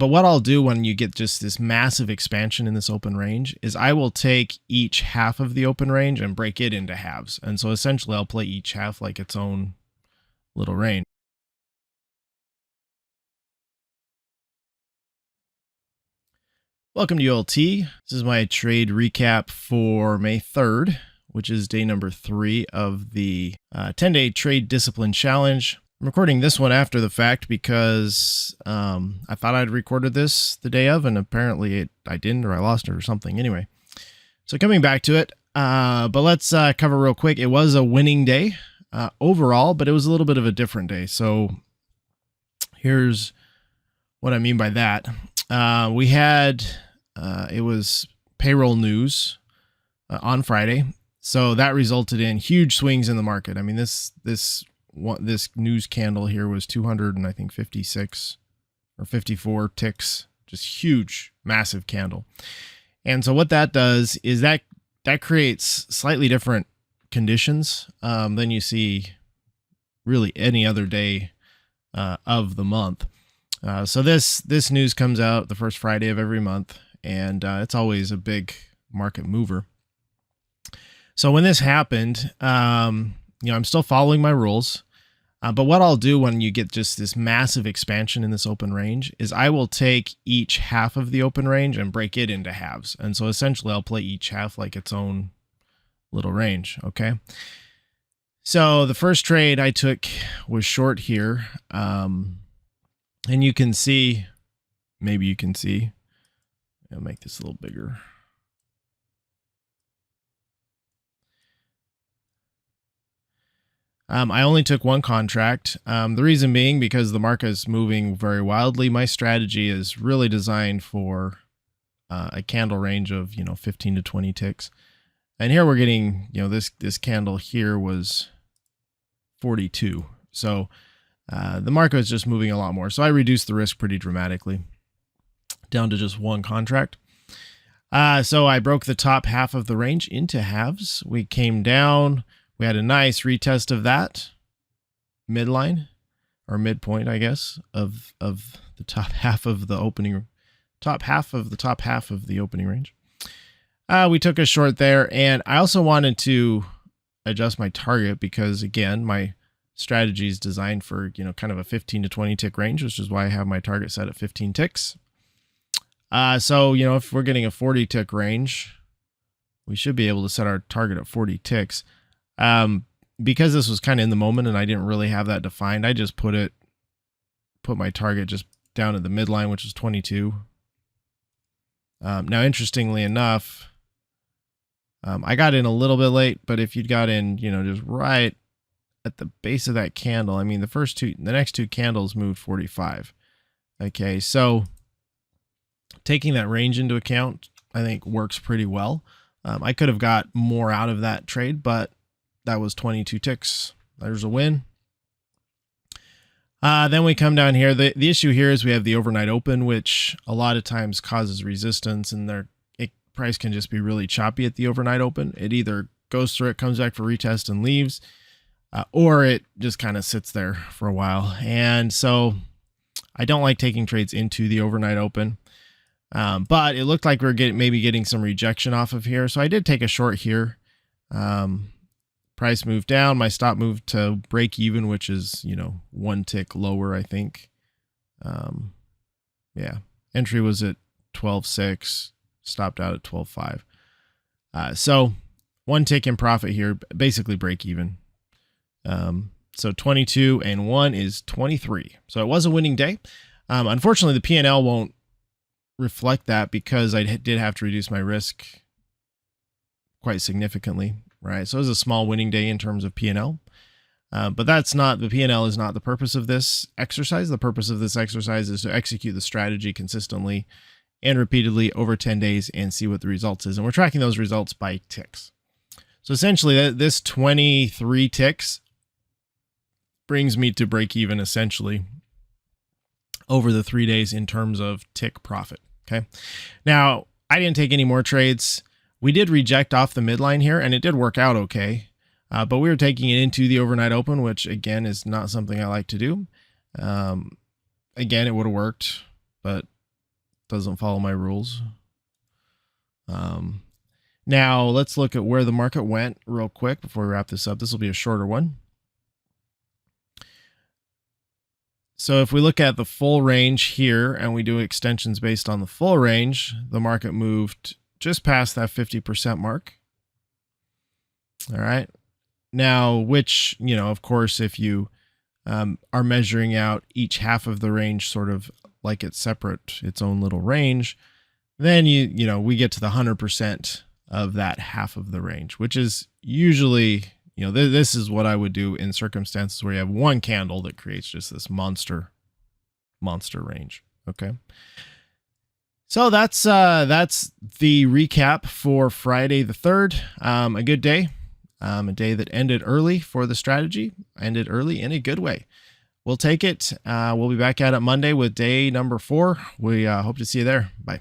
But what I'll do when you get just this massive expansion in this open range is I will take each half of the open range and break it into halves. And so essentially I'll play each half like its own little range. Welcome to ULT. This is my trade recap for May 3rd, which is day number 3 of the 10-day trade discipline challenge. I'm recording this one after the fact because I thought I'd recorded this the day of, and apparently I didn't, or I lost it or something. Anyway, so coming back to it, but let's cover real quick. It was a winning day overall, but it was a little bit of a different day. So here's what I mean by that. We had, it was payroll news on Friday. So that resulted in huge swings in the market. I mean, this news candle here was 256 or 54 ticks, just huge, massive candle. And so what that does is that creates slightly different conditions than you see really any other day of the month. So this news comes out the first Friday of every month, and it's always a big market mover. So when this happened, I'm still following my rules, but what I'll do when you get just this massive expansion in this open range is I will take each half of the open range and break it into halves. And so essentially I'll play each half like its own little range. Okay. So the first trade I took was short here. And you can see, maybe you can see, I'll make this a little bigger. I only took one contract. The reason being because the market is moving very wildly. My strategy is really designed for a candle range of 15 to 20 ticks, and here we're getting this candle here was 42. So the market is just moving a lot more. So I reduced the risk pretty dramatically down to just one contract. So I broke the top half of the range into halves. We came down. We had a nice retest of that midline or midpoint, I guess, of the top half of the opening, top half of the opening range. We took a short there, and I also wanted to adjust my target because, again, my strategy is designed for kind of a 15 to 20 tick range, which is why I have my target set at 15 ticks. So if we're getting a 40 tick range, we should be able to set our target at 40 ticks. Because this was kind of in the moment and I didn't really have that defined, I just put my target just down at the midline, which is 22. Now, interestingly enough, I got in a little bit late, but if you'd got in, just right at the base of that candle, I mean, the next two candles moved 45. Okay. So taking that range into account, I think works pretty well. I could have got more out of that trade, but that was 22 ticks. There's a win. Then we come down here. The issue here is we have the overnight open, which a lot of times causes resistance, and price can just be really choppy at the overnight open. It either goes through it, comes back for retest and leaves, or it just kind of sits there for a while. And so I don't like taking trades into the overnight open. But it looked like we're maybe getting some rejection off of here. So I did take a short here. Price moved down. My stop moved to break even, which is, one tick lower, I think. Yeah. Entry was at 12.6, stopped out at 12.5. So one tick in profit here, basically break even. So 22 and 1 is 23. So it was a winning day. Unfortunately, the P&L won't reflect that because I did have to reduce my risk quite significantly. Right. So it was a small winning day in terms of P&L. But the P&L is not the purpose of this exercise. The purpose of this exercise is to execute the strategy consistently and repeatedly over 10 days and see what the results is. And we're tracking those results by ticks. So essentially this 23 ticks brings me to break even essentially over the 3 days in terms of tick profit. Okay. Now I didn't take any more trades. We did reject off the midline here, and it did work out okay. But we were taking it into the overnight open, which again is not something I like to do. Again, it would have worked, but doesn't follow my rules. Now let's look at where the market went real quick before we wrap this up. This will be a shorter one. So if we look at the full range here and we do extensions based on the full range, the market moved just past that 50% mark. All right. Now, which, of course, if you are measuring out each half of the range sort of like it's separate, its own little range, then we get to the 100% of that half of the range, which is usually, this is what I would do in circumstances where you have one candle that creates just this monster range. Okay. So that's the recap for Friday the 3rd. A good day, a day that ended early for the strategy, ended early in a good way. We'll take it. We'll be back at it Monday with day number 4. We hope to see you there. Bye.